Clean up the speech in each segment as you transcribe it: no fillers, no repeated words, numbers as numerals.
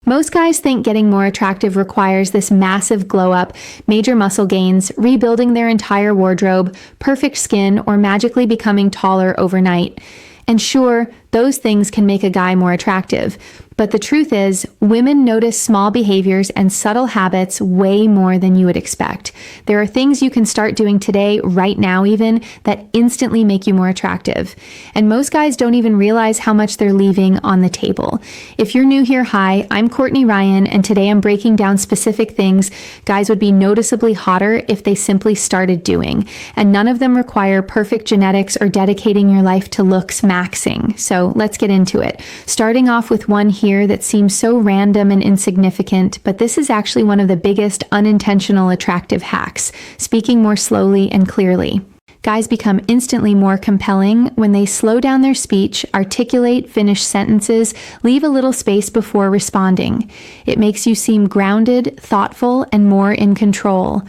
Most guys think getting more attractive requires this massive glow up, major muscle gains, rebuilding their entire wardrobe, perfect skin, or magically becoming taller overnight. And sure, those things can make a guy more attractive. But the truth is, women notice small behaviors and subtle habits way more than you would expect. There are things you can start doing today, right now even, that instantly make you more attractive. And most guys don't even realize how much they're leaving on the table. If you're new here, hi, I'm Courtney Ryan, and today I'm breaking down specific things guys would be noticeably hotter if they simply started doing. And none of them require perfect genetics or dedicating your life to looks maxing. So let's get into it. Starting off with one here that seems so random and insignificant, but this is actually one of the biggest unintentional attractive hacks, speaking more slowly and clearly. Guys become instantly more compelling when they slow down their speech, articulate, finish sentences, leave a little space before responding. It makes you seem grounded, thoughtful, and more in control.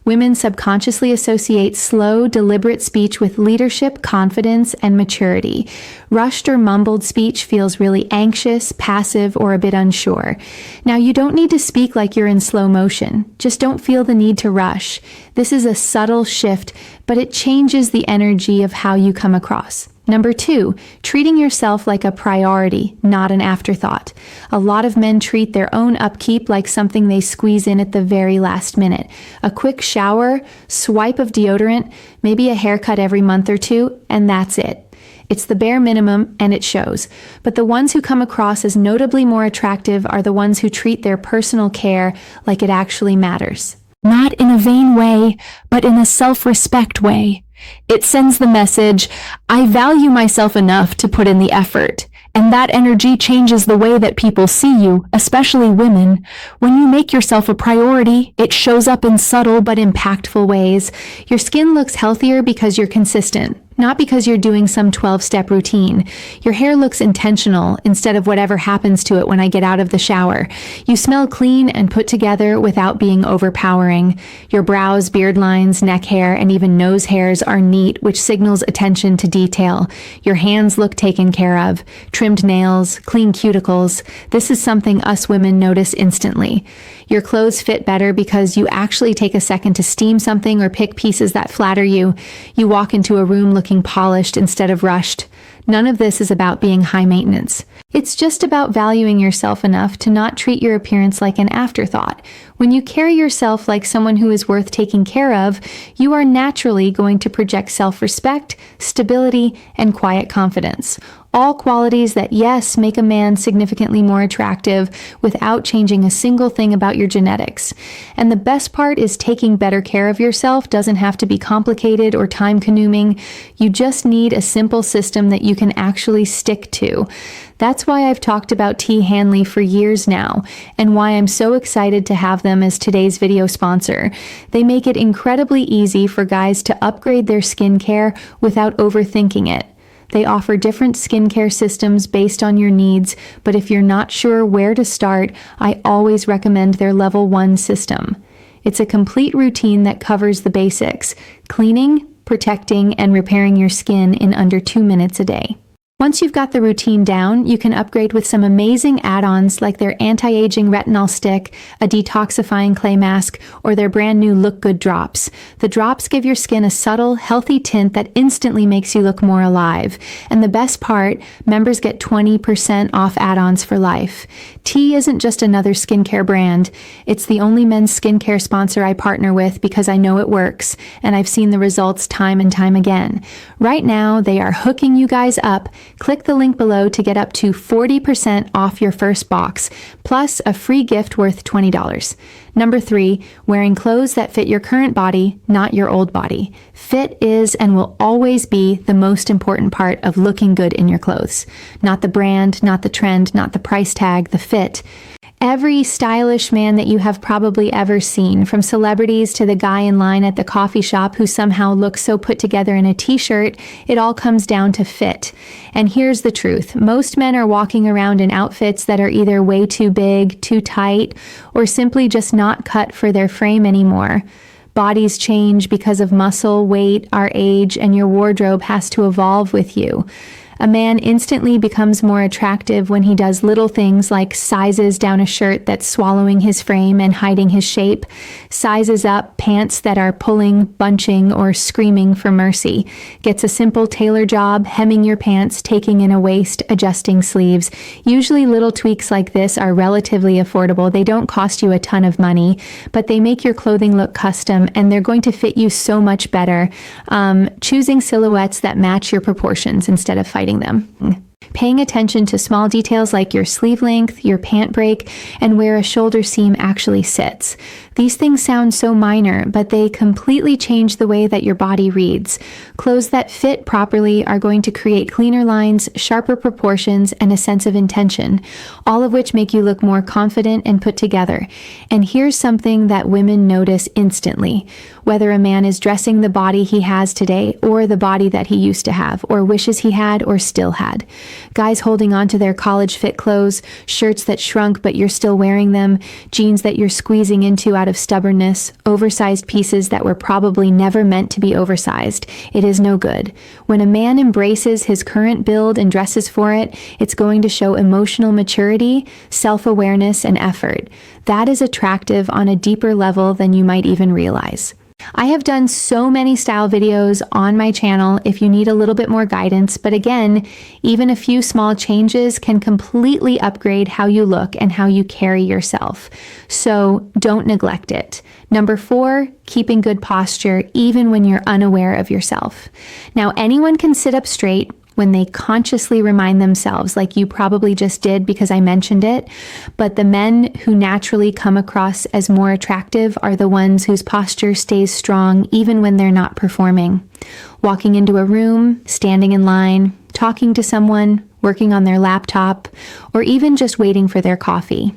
Women subconsciously associate slow, deliberate speech with leadership, confidence, and maturity. Rushed or mumbled speech feels really anxious, passive, or a bit unsure. Now, you don't need to speak like you're in slow motion. Just don't feel the need to rush. This is a subtle shift, but it changes the energy of how you come across. Number 2, treating yourself like a priority, not an afterthought. A lot of men treat their own upkeep like something they squeeze in at the very last minute. A quick shower, swipe of deodorant, maybe a haircut every month or two, and that's it. It's the bare minimum, and it shows. But the ones who come across as notably more attractive are the ones who treat their personal care like it actually matters. Not in a vain way, but in a self-respect way. It sends the message, I value myself enough to put in the effort. And that energy changes the way that people see you, especially women. When you make yourself a priority, it shows up in subtle but impactful ways. Your skin looks healthier because you're consistent, not because you're doing some 12-step routine. Your hair looks intentional instead of whatever happens to it when I get out of the shower. You smell clean and put together without being overpowering. Your brows, beard lines, neck hair, and even nose hairs are neat, which signals attention to detail. Your hands look taken care of. Trimmed nails, clean cuticles. This is something us women notice instantly. Your clothes fit better because you actually take a second to steam something or pick pieces that flatter you. You walk into a room looking polished instead of rushed. None of this is about being high maintenance. It's just about valuing yourself enough to not treat your appearance like an afterthought. When you carry yourself like someone who is worth taking care of, you are naturally going to project self-respect, stability, and quiet confidence. All qualities that, yes, make a man significantly more attractive without changing a single thing about your genetics. And the best part is taking better care of yourself doesn't have to be complicated or time-consuming. You just need a simple system that you can actually stick to. That's why I've talked about T. Hanley for years now, and why I'm so excited to have them as today's video sponsor. They make it incredibly easy for guys to upgrade their skincare without overthinking it. They offer different skincare systems based on your needs, but if you're not sure where to start, I always recommend their Level 1 system. It's a complete routine that covers the basics: cleaning, protecting, and repairing your skin in under 2 minutes a day. Once you've got the routine down, you can upgrade with some amazing add-ons like their anti-aging retinol stick, a detoxifying clay mask, or their brand new Look Good drops. The drops give your skin a subtle, healthy tint that instantly makes you look more alive. And the best part, members get 20% off add-ons for life. T isn't just another skincare brand. It's the only men's skincare sponsor I partner with because I know it works, and I've seen the results time and time again. Right now, they are hooking you guys up. Click the link below to get up to 40% off your first box, plus a free gift worth $20. Number 3, wearing clothes that fit your current body, not your old body. Fit is and will always be the most important part of looking good in your clothes. Not the brand, not the trend, not the price tag, the fit. Every stylish man that you have probably ever seen, from celebrities to the guy in line at the coffee shop who somehow looks so put together in a t-shirt, it all comes down to fit. And here's the truth. Most men are walking around in outfits that are either way too big, too tight, or simply just not cut for their frame anymore. Bodies change because of muscle, weight, our age, and your wardrobe has to evolve with you. A man instantly becomes more attractive when he does little things like sizes down a shirt that's swallowing his frame and hiding his shape, sizes up pants that are pulling, bunching, or screaming for mercy, gets a simple tailor job, hemming your pants, taking in a waist, adjusting sleeves. Usually little tweaks like this are relatively affordable. They don't cost you a ton of money, but they make your clothing look custom and they're going to fit you so much better. Choosing silhouettes that match your proportions instead of fighting them. Paying attention to small details like your sleeve length, your pant break, and where a shoulder seam actually sits. These things sound so minor, but they completely change the way that your body reads. Clothes that fit properly are going to create cleaner lines, sharper proportions, and a sense of intention, all of which make you look more confident and put together. And here's something that women notice instantly. Whether a man is dressing the body he has today or the body that he used to have, or wishes he had or still had. Guys holding on to their college fit clothes, shirts that shrunk but you're still wearing them, jeans that you're squeezing into out of stubbornness, oversized pieces that were probably never meant to be oversized. It is no good. When a man embraces his current build and dresses for it, it's going to show emotional maturity, self-awareness, and effort. That is attractive on a deeper level than you might even realize. I have done so many style videos on my channel if you need a little bit more guidance, but again, even a few small changes can completely upgrade how you look and how you carry yourself. So don't neglect it. Number 4, keeping good posture even when you're unaware of yourself. Now, anyone can sit up straight when they consciously remind themselves, like you probably just did because I mentioned it, but the men who naturally come across as more attractive are the ones whose posture stays strong even when they're not performing. Walking into a room, standing in line, talking to someone, working on their laptop, or even just waiting for their coffee.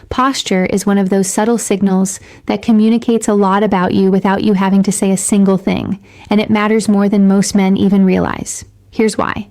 Posture is one of those subtle signals that communicates a lot about you without you having to say a single thing, and it matters more than most men even realize. Here's why.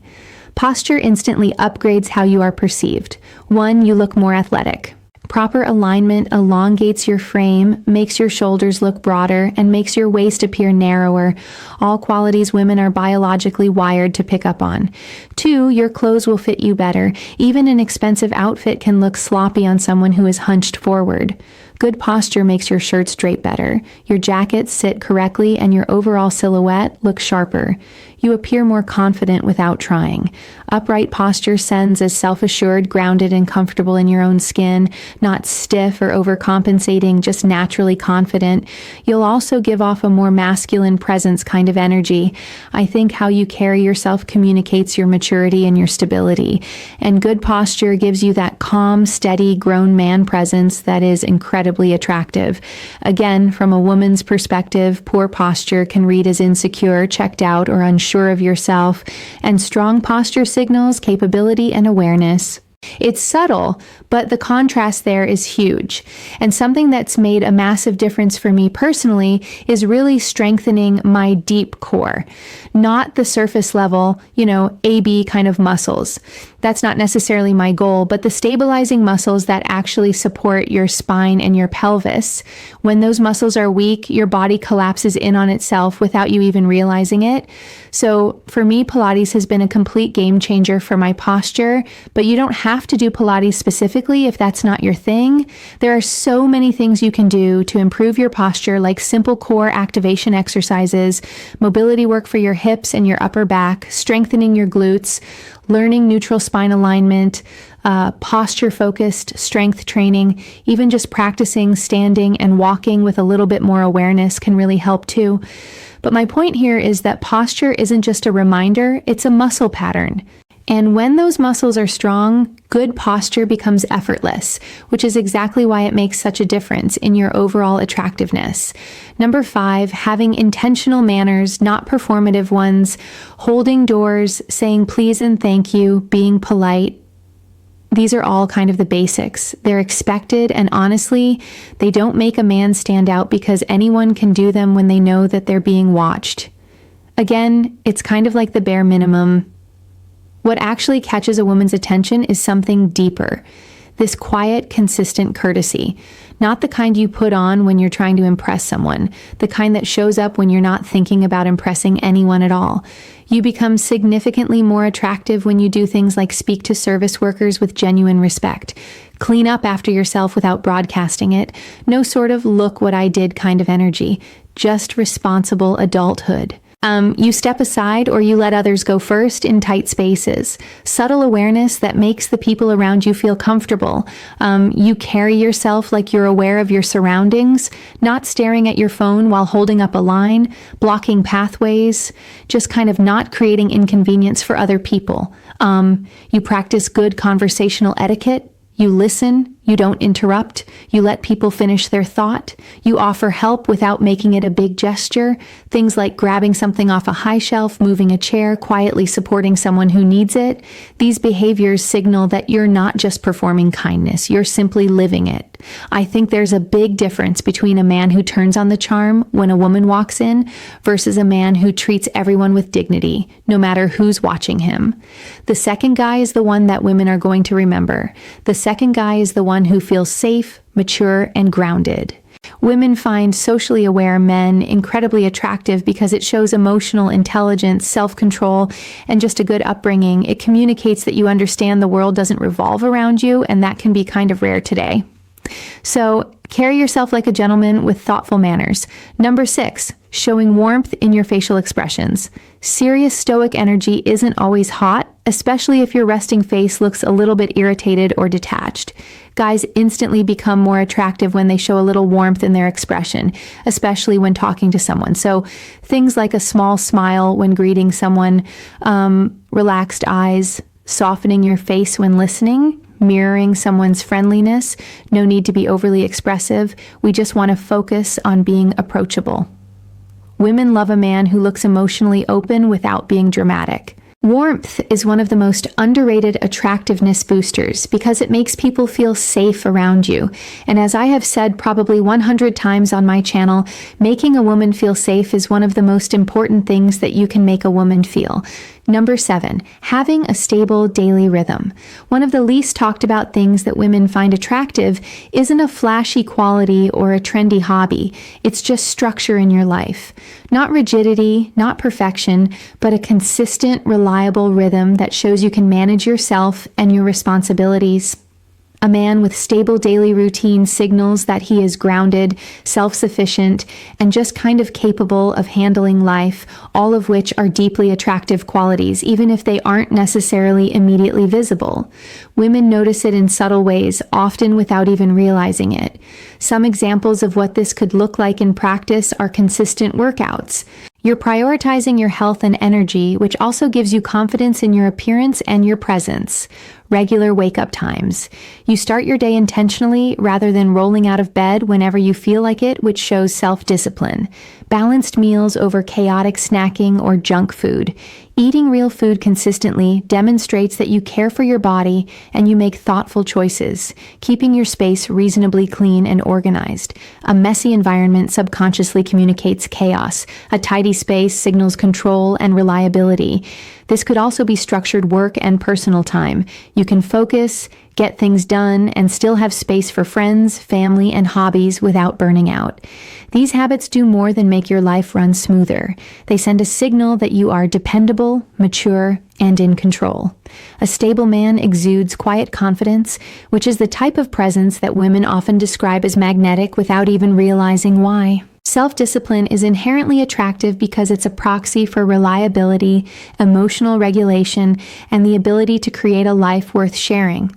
Posture instantly upgrades how you are perceived. 1, you look more athletic. Proper alignment elongates your frame, makes your shoulders look broader, and makes your waist appear narrower, all qualities women are biologically wired to pick up on. 2, your clothes will fit you better. Even an expensive outfit can look sloppy on someone who is hunched forward. Good posture makes your shirts drape better, your jackets sit correctly, and your overall silhouette looks sharper. You appear more confident without trying. Upright posture sends as self-assured, grounded, and comfortable in your own skin, not stiff or overcompensating, just naturally confident. You'll also give off a more masculine presence kind of energy. I think how you carry yourself communicates your maturity and your stability. And good posture gives you that calm, steady, grown man presence that is incredibly attractive. Again, from a woman's perspective, poor posture can read as insecure, checked out, or unsure of yourself, and strong posture signals capability and awareness. It's subtle, but the contrast there is huge. And something that's made a massive difference for me personally is really strengthening my deep core, not the surface level, AB kind of muscles. That's not necessarily my goal, but the stabilizing muscles that actually support your spine and your pelvis. When those muscles are weak, your body collapses in on itself without you even realizing it. So for me, Pilates has been a complete game changer for my posture, but you don't have to do Pilates specifically if that's not your thing. There are so many things you can do to improve your posture, like simple core activation exercises, mobility work for your hips and your upper back, strengthening your glutes, learning neutral spine alignment, posture-focused strength training, even just practicing standing and walking with a little bit more awareness can really help too. But my point here is that posture isn't just a reminder, it's a muscle pattern. And when those muscles are strong, good posture becomes effortless, which is exactly why it makes such a difference in your overall attractiveness. Number 5, having intentional manners, not performative ones, holding doors, saying please and thank you, being polite. These are all kind of the basics. They're expected, and honestly, they don't make a man stand out because anyone can do them when they know that they're being watched. Again, it's kind of like the bare minimum. What actually catches a woman's attention is something deeper. This quiet, consistent courtesy. Not the kind you put on when you're trying to impress someone, the kind that shows up when you're not thinking about impressing anyone at all. You become significantly more attractive when you do things like speak to service workers with genuine respect, clean up after yourself without broadcasting it, no sort of look what I did kind of energy, just responsible adulthood. You step aside or you let others go first in tight spaces. Subtle awareness that makes the people around you feel comfortable. You carry yourself like you're aware of your surroundings, not staring at your phone while holding up a line, blocking pathways, just kind of not creating inconvenience for other people. You practice good conversational etiquette. You listen, you don't interrupt, you let people finish their thought, you offer help without making it a big gesture, things like grabbing something off a high shelf, moving a chair, quietly supporting someone who needs it. These behaviors signal that you're not just performing kindness, you're simply living it. I think there's a big difference between a man who turns on the charm when a woman walks in versus a man who treats everyone with dignity, no matter who's watching him. The second guy is the one that women are going to remember. The second guy is the one who feels safe, mature, and grounded. Women find socially aware men incredibly attractive because it shows emotional intelligence, self-control, and just a good upbringing. It communicates that you understand the world doesn't revolve around you, and that can be kind of rare today. So carry yourself like a gentleman with thoughtful manners. Number 6, showing warmth in your facial expressions. Serious stoic energy isn't always hot, especially if your resting face looks a little bit irritated or detached. Guys instantly become more attractive when they show a little warmth in their expression, especially when talking to someone. So things like a small smile when greeting someone, relaxed eyes, softening your face when listening, mirroring someone's friendliness. No need to be overly expressive. We just want to focus on being approachable. Women love a man who looks emotionally open without being dramatic. Warmth is one of the most underrated attractiveness boosters because it makes people feel safe around you. And as I have said probably 100 times on my channel, making a woman feel safe is one of the most important things that you can make a woman feel. Number 7, having a stable daily rhythm. One of the least talked about things that women find attractive isn't a flashy quality or a trendy hobby. It's just structure in your life. Not rigidity, not perfection, but a consistent, reliable rhythm that shows you can manage yourself and your responsibilities. A man with stable daily routine signals that he is grounded, self-sufficient, and just kind of capable of handling life, all of which are deeply attractive qualities, even if they aren't necessarily immediately visible. Women notice it in subtle ways, often without even realizing it. Some examples of what this could look like in practice are consistent workouts. You're prioritizing your health and energy, which also gives you confidence in your appearance and your presence. Regular wake-up times. You start your day intentionally rather than rolling out of bed whenever you feel like it, which shows self-discipline. Balanced meals over chaotic snacking or junk food. Eating real food consistently demonstrates that you care for your body and you make thoughtful choices, keeping your space reasonably clean and organized. A messy environment subconsciously communicates chaos. A tidy space signals control and reliability. This could also be structured work and personal time. You can focus, get things done, and still have space for friends, family, and hobbies without burning out. These habits do more than make your life run smoother. They send a signal that you are dependable, mature, and in control. A stable man exudes quiet confidence, which is the type of presence that women often describe as magnetic without even realizing why. Self-discipline is inherently attractive because it's a proxy for reliability, emotional regulation, and the ability to create a life worth sharing.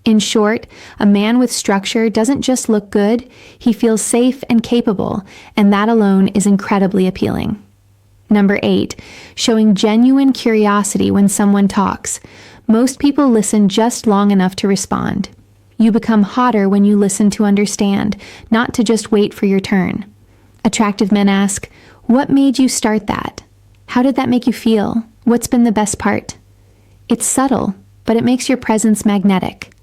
In short, a man with structure doesn't just look good, he feels safe and capable, and that alone is incredibly appealing. Number 8, showing genuine curiosity when someone talks. Most people listen just long enough to respond. You become hotter when you listen to understand, not to just wait for your turn. Attractive men ask, "What made you start that? How did that make you feel? What's been the best part?" It's subtle, but it makes your presence magnetic.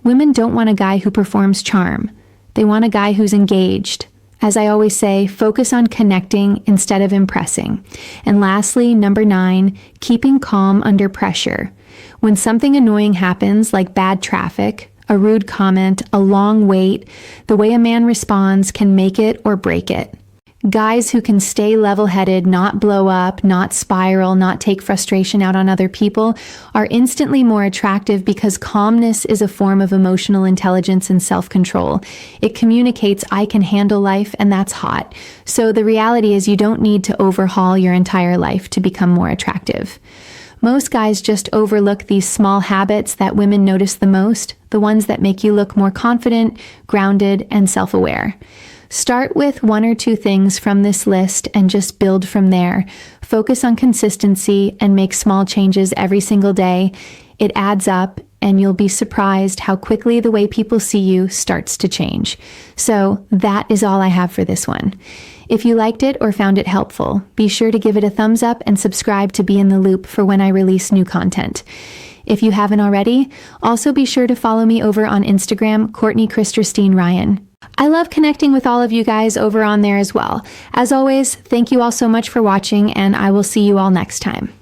Women don't want a guy who performs charm. They want a guy who's engaged. As I always say, focus on connecting instead of impressing. And lastly, number 9, keeping calm under pressure. When something annoying happens, like bad traffic, a rude comment, a long wait, the way a man responds can make it or break it. Guys who can stay level-headed, not blow up, not spiral, not take frustration out on other people are instantly more attractive because calmness is a form of emotional intelligence and self-control. It communicates, I can handle life, and that's hot. So the reality is you don't need to overhaul your entire life to become more attractive. Most guys just overlook these small habits that women notice the most, the ones that make you look more confident, grounded, and self-aware. Start with 1 or 2 things from this list and just build from there. Focus on consistency and make small changes every single day. It adds up, and you'll be surprised how quickly the way people see you starts to change. So that is all I have for this one. If you liked it or found it helpful, be sure to give it a thumbs up and subscribe to be in the loop for when I release new content. If you haven't already, also be sure to follow me over on Instagram, Courtney Christerstein Ryan. I love connecting with all of you guys over on there as well. As always, thank you all so much for watching, and I will see you all next time.